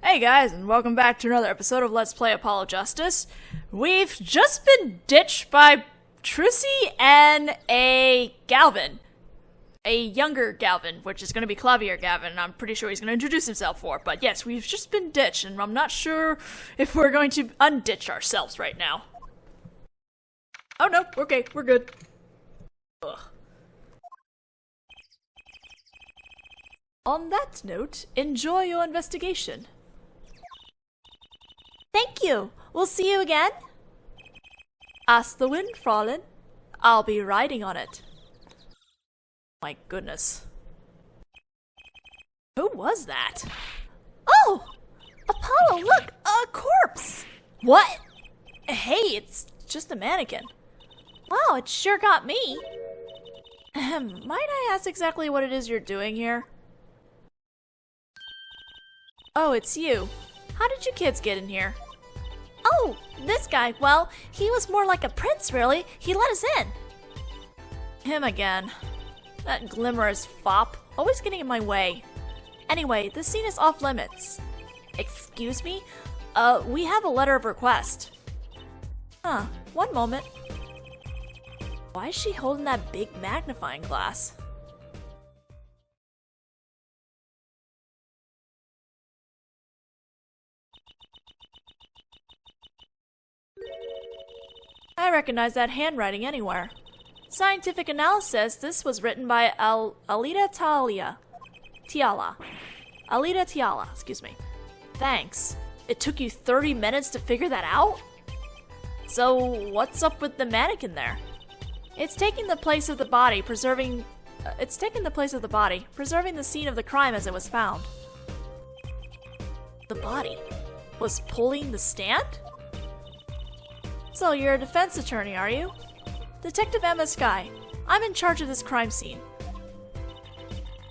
Hey guys, and welcome back to another episode of Let's Play Apollo Justice. We've just been ditched by Trissy and a Galvin. A younger Galvin, which is going to be Clavier Gavin, and I'm pretty sure he's going to introduce himself for it. But yes, we've just been ditched, and I'm not sure if we're going to unditch ourselves right now. Oh no, okay, we're good. Ugh. On that note, enjoy your investigation. Thank you. We'll see you again. Ask the wind, Fraulein. I'll be riding on it. My goodness. Who was that? Oh! Apollo, look! A corpse! What? Hey, it's just a mannequin. Wow, it sure got me. Might I ask exactly what it is you're doing here? Oh, it's you. How did you kids get in here? Oh, this guy, well, he was more like a prince, really. He let us in. Him again. That glimmerous fop, always getting in my way. Anyway, this scene is off limits. Excuse me? We have a letter of request. Huh, one moment. Why is she holding that big magnifying glass? I recognize that handwriting anywhere. Scientific analysis, this was written by Alida Tiala. Alida Tiala, excuse me. Thanks. It took you 30 minutes to figure that out? So, what's up with the mannequin there? It's taking the place of the body, preserving the scene of the crime as it was found. The body was pulling the stand? So you're a defense attorney, are you? Detective Emma Sky. I'm in charge of this crime scene.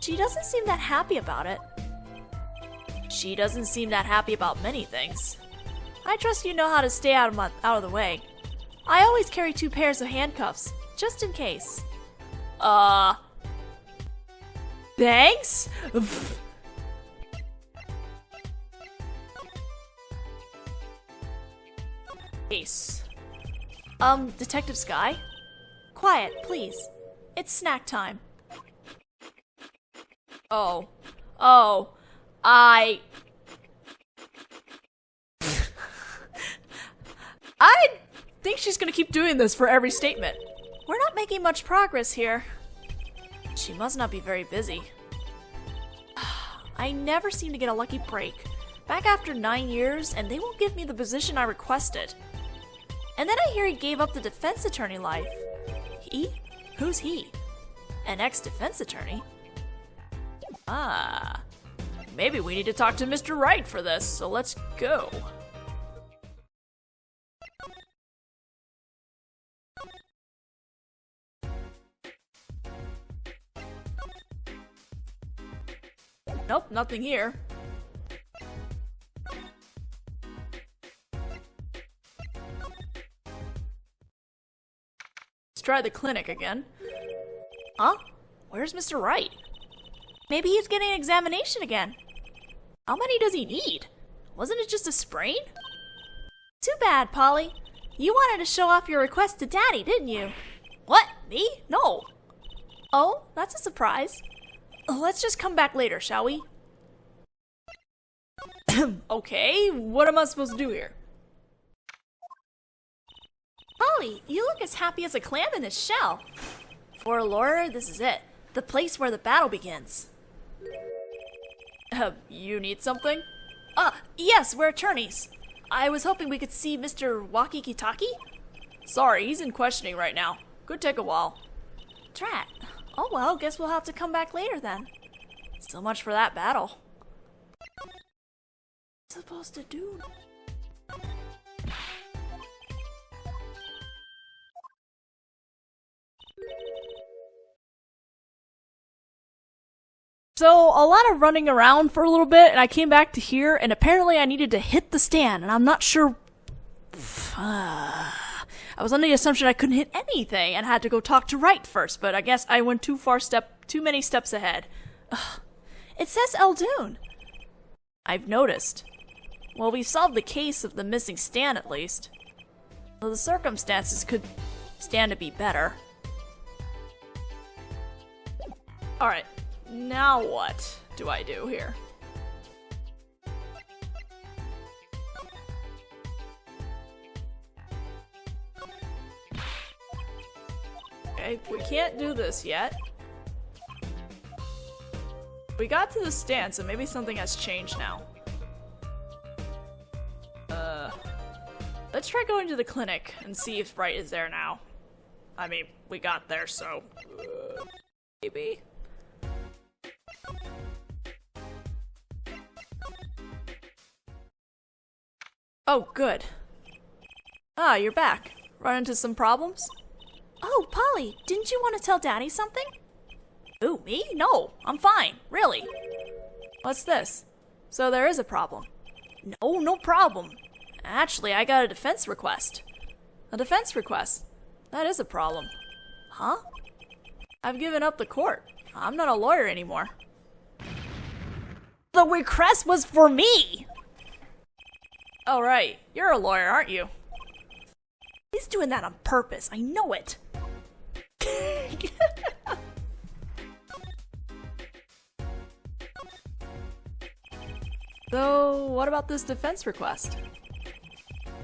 She doesn't seem that happy about it. She doesn't seem that happy about many things. I trust you know how to stay out of the way. I always carry 2 pairs of handcuffs, just in case. Thanks? Case. Detective Sky? Quiet, please. It's snack time. I think she's gonna keep doing this for every statement. We're not making much progress here. She must not be very busy. I never seem to get a lucky break. Back after 9 years, and they won't give me the position I requested. And then I hear he gave up the defense attorney life. He? Who's he? An ex-defense attorney? Ah. Maybe we need to talk to Mr. Wright for this, so let's go. Nope, nothing here. Let's try the clinic again. Huh? Where's Mr. Wright? Maybe he's getting an examination again. How many does he need? Wasn't it just a sprain? Too bad, Polly. You wanted to show off your request to Daddy, didn't you? What? Me? No. Oh, that's a surprise. Let's just come back later, shall we? Okay, what am I supposed to do here? Polly, you look as happy as a clam in its shell. For Laura, this is it. The place where the battle begins. You need something? Yes, we're attorneys. I was hoping we could see Mr. Wakikitaki? Sorry, he's in questioning right now. Could take a while. Drat. Oh well, guess we'll have to come back later then. So much for that battle. What's it supposed to do? So, a lot of running around for a little bit, and I came back to here, and apparently I needed to hit the stand, and I'm not sure... I was under the assumption I couldn't hit anything, and had to go talk to Wright first, but I guess I went too many steps ahead. It says Eldoon. I've noticed. Well, we solved the case of the missing stand at least. Though the circumstances could stand to be better. Alright, now what do I do here? Okay, we can't do this yet. We got to the stand, so maybe something has changed now. Let's try going to the clinic and see if Bright is there now. I mean, we got there, so... maybe? Oh, good. Ah, you're back. Run into some problems? Oh, Polly, didn't you want to tell Daddy something? Ooh, me? No, I'm fine, really. What's this? So there is a problem. No, no problem. Actually, I got a defense request. A defense request? That is a problem. Huh? I've given up the court. I'm not a lawyer anymore. The request was for me! Oh, right. You're a lawyer, aren't you? He's doing that on purpose, I know it. So, what about this defense request?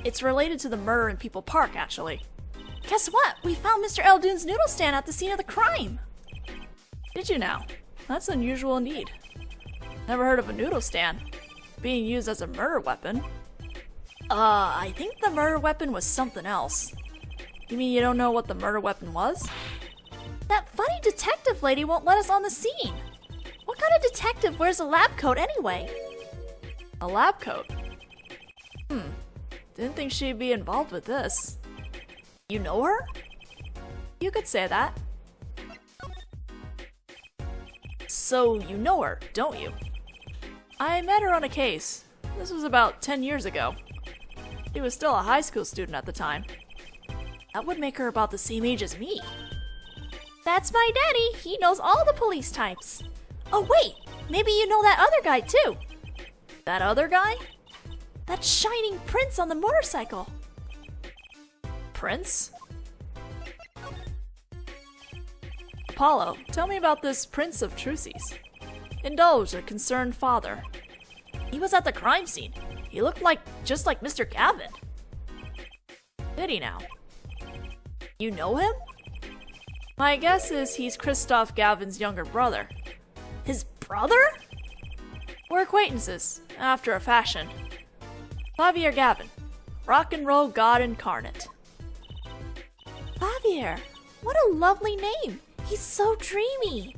It's related to the murder in People Park, actually. Guess what? We found Mr. Eldoon's noodle stand at the scene of the crime. Did you now? That's unusual indeed. Never heard of a noodle stand being used as a murder weapon. I think the murder weapon was something else. You mean you don't know what the murder weapon was? That funny detective lady won't let us on the scene. What kind of detective wears a lab coat anyway? A lab coat? Didn't think she'd be involved with this. You know her? You could say that. So you know her, don't you? I met her on a case. This was about 10 years ago. She was still a high school student at the time. That would make her about the same age as me. That's my daddy. He knows all the police types. Oh wait, maybe you know that other guy too. That other guy? That shining prince on the motorcycle. Prince? Apollo, tell me about this Prince of Trucy's. Indulge a concerned father. He was at the crime scene. He looked just like Mr. Gavin. Did he now? You know him? My guess is he's Christoph Gavin's younger brother. His brother? We're acquaintances, after a fashion. Javier Gavin, rock and roll god incarnate. Javier, what a lovely name. He's so dreamy.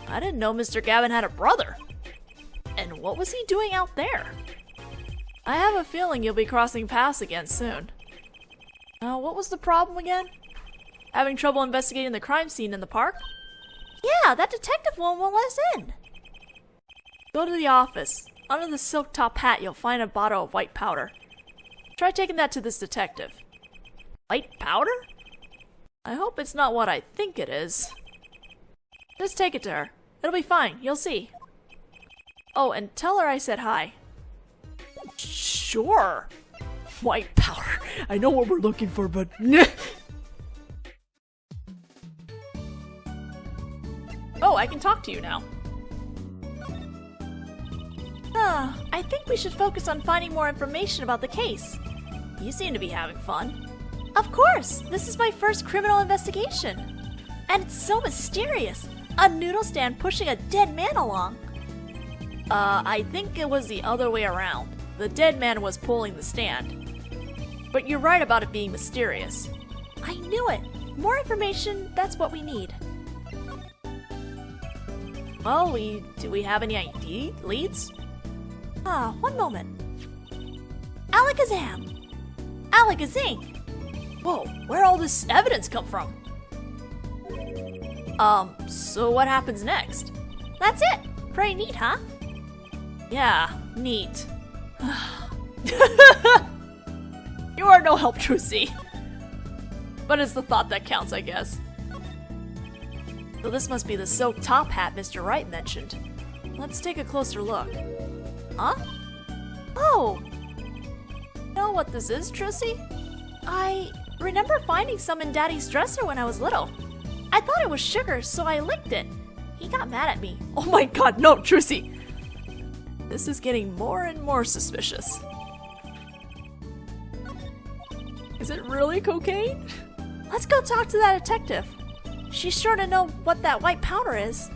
I didn't know Mr. Gavin had a brother. And what was he doing out there? I have a feeling you'll be crossing paths again soon. What was the problem again? Having trouble investigating the crime scene in the park? Yeah, that detective won't let us in. Go to the office. Under the silk top hat, you'll find a bottle of white powder. Try taking that to this detective. White powder? I hope it's not what I think it is. Just take it to her. It'll be fine, you'll see. Oh, and tell her I said hi. Sure. White powder. I know what we're looking for, but... Oh, I can talk to you now. I think we should focus on finding more information about the case. You seem to be having fun. Of course! This is my first criminal investigation. And it's so mysterious. A noodle stand pushing a dead man along. I think it was the other way around. The dead man was pulling the stand. But you're right about it being mysterious. I knew it. More information, that's what we need. Well, do we have any leads? One moment. Alakazam! Alakazing! Whoa, where'd all this evidence come from? So what happens next? That's it! Pretty neat, huh? Yeah, neat. You are no help, Trucy. But it's the thought that counts, I guess. So this must be the silk top hat Mr. Wright mentioned. Let's take a closer look. Huh? Oh, You know what this is, Trissy? I remember finding some in Daddy's dresser when I was little. I thought it was sugar, so I licked it. He got mad at me. Oh my god, no, Trissy! This is getting more and more suspicious. Is it really cocaine? Let's go talk to that detective. She's sure to know what that white powder is.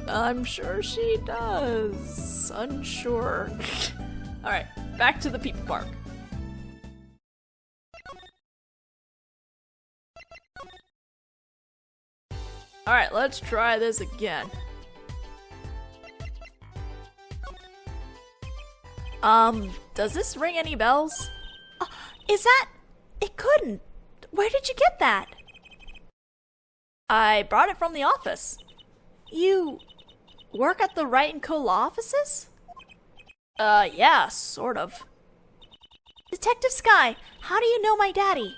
I'm sure she does. Unsure. Alright, back to the people park. Alright, let's try this again. Does this ring any bells? Is that? It couldn't. Where did you get that? I brought it from the office. You work at the Wright & Co. law offices? Yeah, sort of. Detective Sky, how do you know my daddy?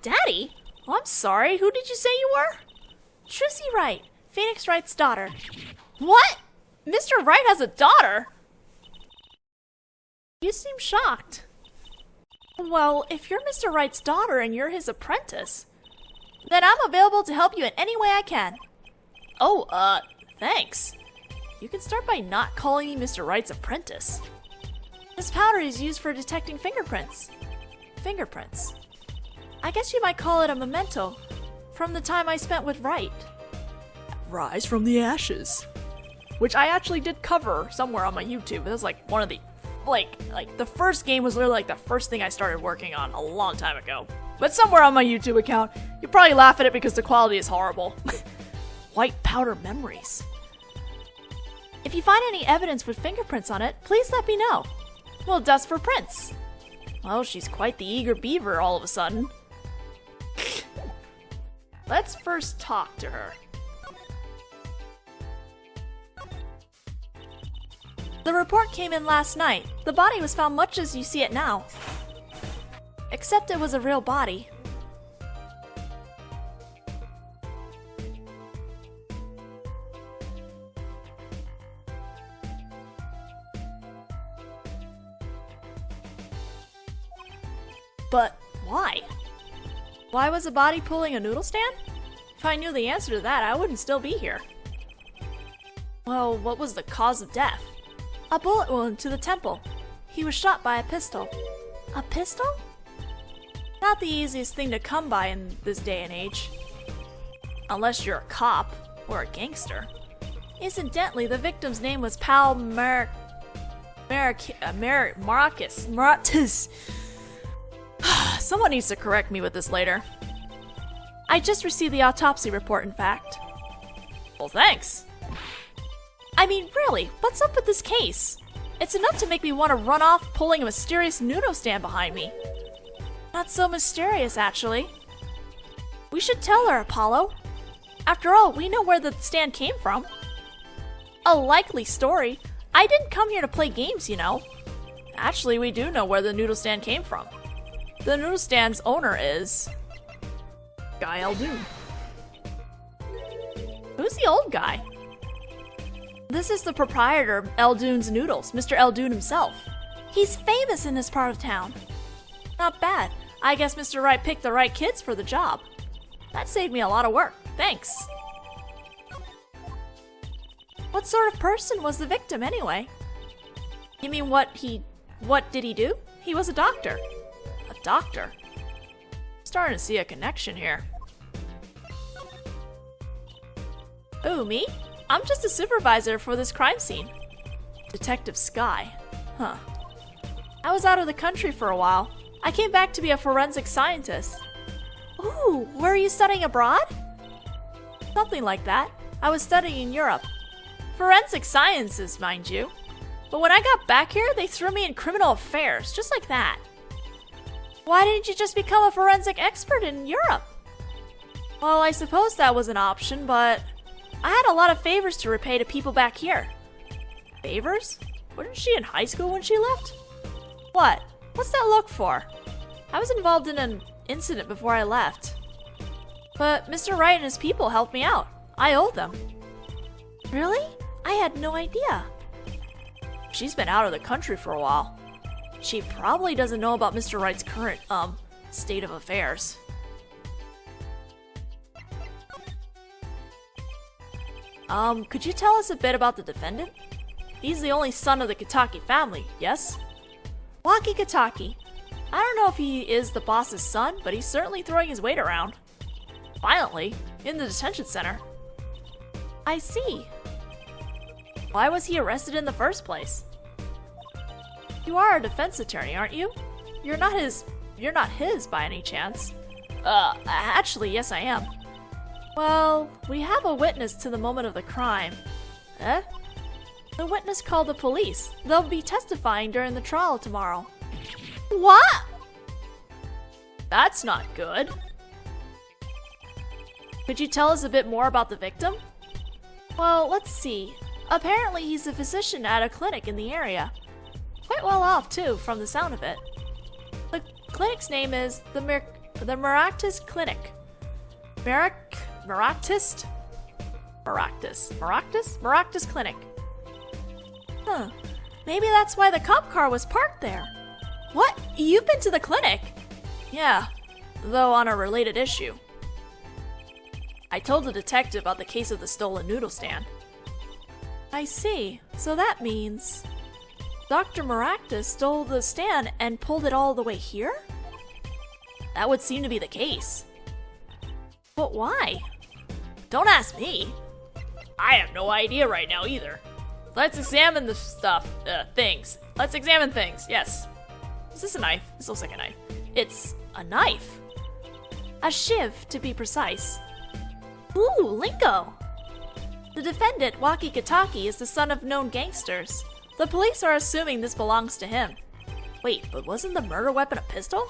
Daddy? Oh, I'm sorry, who did you say you were? Trissy Wright, Phoenix Wright's daughter. What? Mr. Wright has a daughter? You seem shocked. Well, if you're Mr. Wright's daughter and you're his apprentice, then I'm available to help you in any way I can. Oh, thanks. You can start by not calling me Mr. Wright's apprentice. This powder is used for detecting fingerprints. Fingerprints. I guess you might call it a memento from the time I spent with Wright. Rise from the Ashes. Which I actually did cover somewhere on my YouTube. It was like one of the, like the first game was literally like the first thing I started working on a long time ago. But somewhere on my YouTube account, you probably laugh at it because the quality is horrible. White powder memories. If you find any evidence with fingerprints on it, please let me know. We'll dust for prints. Well, she's quite the eager beaver all of a sudden. Let's first talk to her. The report came in last night. The body was found much as you see it now. Except it was a real body. But why? Why was a body pulling a noodle stand? If I knew the answer to that, I wouldn't still be here. Well, what was the cause of death? A bullet wound to the temple. He was shot by a pistol. A pistol? Not the easiest thing to come by in this day and age. Unless you're a cop or a gangster. Incidentally, the victim's name was Pal Maracus. Someone needs to correct me with this later. I just received the autopsy report, in fact. Well, thanks. I mean, really, what's up with this case? It's enough to make me want to run off pulling a mysterious noodle stand behind me. Not so mysterious, actually. We should tell her, Apollo. After all, we know where the stand came from. A likely story. I didn't come here to play games, you know. Actually, we do know where the noodle stand came from. The noodle stand's owner is Guy Eldoon. Who's the old guy? This is the proprietor of Eldoon's Noodles, Mr. Eldoon himself. He's famous in this part of town. Not bad. I guess Mr. Wright picked the right kids for the job. That saved me a lot of work. Thanks. What sort of person was the victim, anyway? You mean what did he do? He was a doctor. A doctor? I'm starting to see a connection here. Ooh, me? I'm just a supervisor for this crime scene. Detective Sky. Huh. I was out of the country for a while. I came back to be a forensic scientist. Ooh, were you studying abroad? Something like that. I was studying in Europe. Forensic sciences, mind you. But when I got back here, they threw me in criminal affairs, just like that. Why didn't you just become a forensic expert in Europe? Well, I suppose that was an option, but I had a lot of favors to repay to people back here. Favors? Wasn't she in high school when she left? What? What's that look for? I was involved in an incident before I left. But Mr. Wright and his people helped me out. I owe them. Really? I had no idea. She's been out of the country for a while. She probably doesn't know about Mr. Wright's current, state of affairs. Could you tell us a bit about the defendant? He's the only son of the Kitaki family, yes? Waki Kitaki. I don't know if he is the boss's son, but he's certainly throwing his weight around. Violently, in the detention center. I see. Why was he arrested in the first place? You are a defense attorney, aren't you? You're not his by any chance. Actually, yes I am. Well, we have a witness to the moment of the crime. Eh? The witness called the police. They'll be testifying during the trial tomorrow. What? That's not good. Could you tell us a bit more about the victim? Well, let's see. Apparently he's a physician at a clinic in the area. Quite well off too, from the sound of it. The clinic's name is the Maractus Clinic. Maractus Clinic. Huh. Maybe that's why the cop car was parked there. What? You've been to the clinic? Yeah, though on a related issue. I told the detective about the case of the stolen noodle stand. I see. So that means Dr. Maractus stole the stand and pulled it all the way here? That would seem to be the case. But why? Don't ask me. I have no idea right now either. Let's examine the things. Let's examine things, yes. Is this a knife? This looks like a knife. It's a knife. A shiv, to be precise. Ooh, lingo! The defendant, Waki Kitaki, is the son of known gangsters. The police are assuming this belongs to him. Wait, but wasn't the murder weapon a pistol?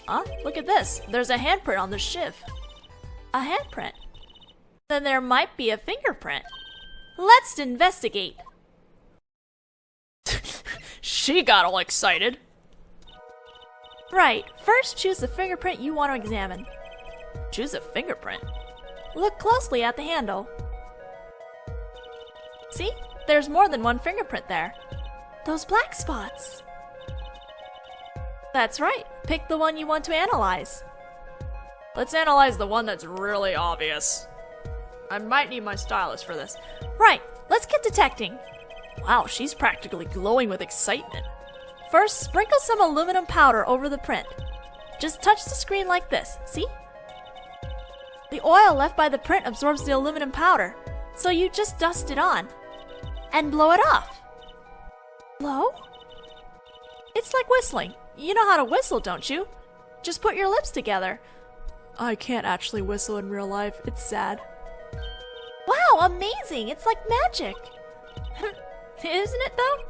Huh? Look at this. There's a handprint on the shiv. A handprint? Then there might be a fingerprint. Let's investigate. She got all excited. Right. First, choose the fingerprint you want to examine. Choose a fingerprint? Look closely at the handle. See? There's more than one fingerprint there. Those black spots. That's right. Pick the one you want to analyze. Let's analyze the one that's really obvious. I might need my stylus for this. Right. Let's get detecting. Wow, she's practically glowing with excitement. First, sprinkle some aluminum powder over the print. Just touch the screen like this, see? The oil left by the print absorbs the aluminum powder, so you just dust it on. And blow it off. Blow? It's like whistling. You know how to whistle, don't you? Just put your lips together. I can't actually whistle in real life. It's sad. Wow, amazing! It's like magic! Isn't it though?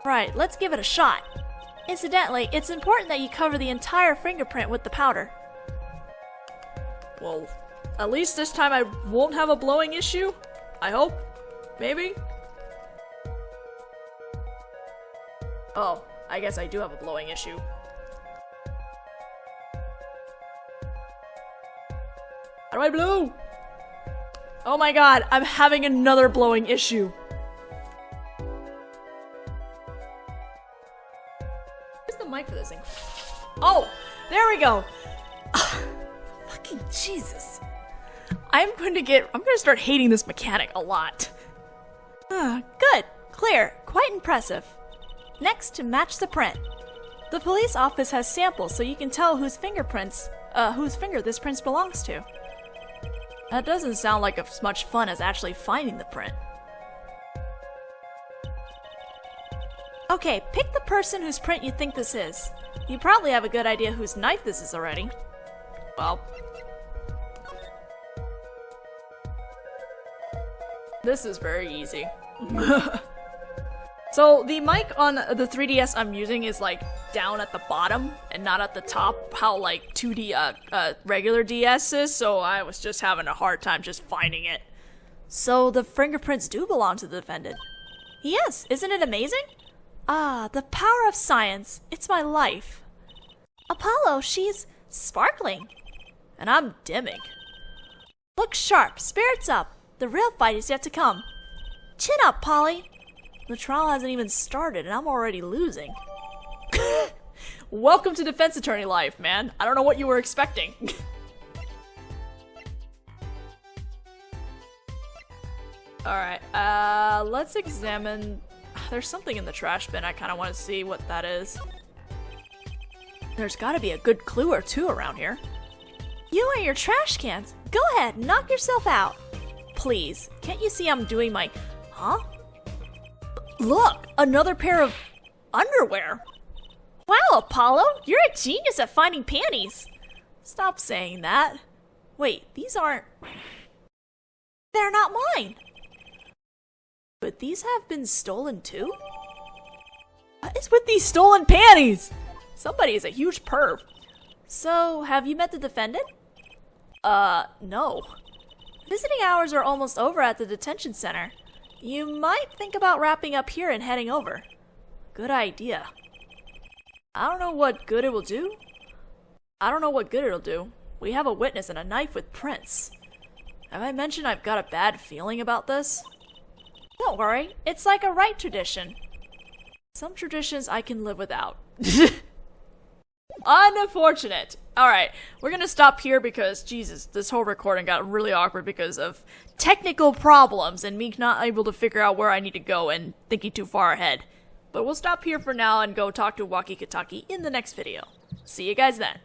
Right, let's give it a shot. Incidentally, it's important that you cover the entire fingerprint with the powder. Well, at least this time I won't have a blowing issue. I hope. Maybe? Oh, I guess I do have a blowing issue. How do I blow? Oh my god, I'm having another blowing issue. Where's the mic for this thing? Oh, there we go. Fucking Jesus. I'm gonna start hating this mechanic a lot. Good. Clear. Quite impressive. Next, to match the print. The police office has samples so you can tell whose finger this print belongs to. That doesn't sound like as much fun as actually finding the print. Okay, pick the person whose print you think this is. You probably have a good idea whose knife this is already. Well, this is very easy. So the mic on the 3DS I'm using is like down at the bottom and not at the top, how like 2D regular DS is, so I was just having a hard time just finding it. So the fingerprints do belong to the defendant. Yes, isn't it amazing? Ah, the power of science. It's my life. Apollo, she's sparkling. And I'm dimming. Look sharp, spirits up. The real fight is yet to come. Chin up, Polly. The trial hasn't even started and I'm already losing. Welcome to defense attorney life, man. I don't know what you were expecting. Alright, let's examine... There's something in the trash bin. I kind of want to see what that is. There's gotta be a good clue or two around here. You and your trash cans. Go ahead, knock yourself out. Please, can't you see I'm doing my... Huh? Look, another pair of underwear. Wow, Apollo, you're a genius at finding panties. Stop saying that. Wait, these aren't... They're not mine. But these have been stolen too? What is with these stolen panties? Somebody is a huge perv. So, have you met the defendant? No. Visiting hours are almost over at the detention center. You might think about wrapping up here and heading over. Good idea. I don't know what good it will do. We have a witness and a knife with prints. Have I mentioned I've got a bad feeling about this? Don't worry, it's like a right tradition. Some traditions I can live without. Unfortunate. Alright, we're gonna stop here because, Jesus, this whole recording got really awkward because of technical problems and me not able to figure out where I need to go and thinking too far ahead. But we'll stop here for now and go talk to Waki Kataki in the next video. See you guys then.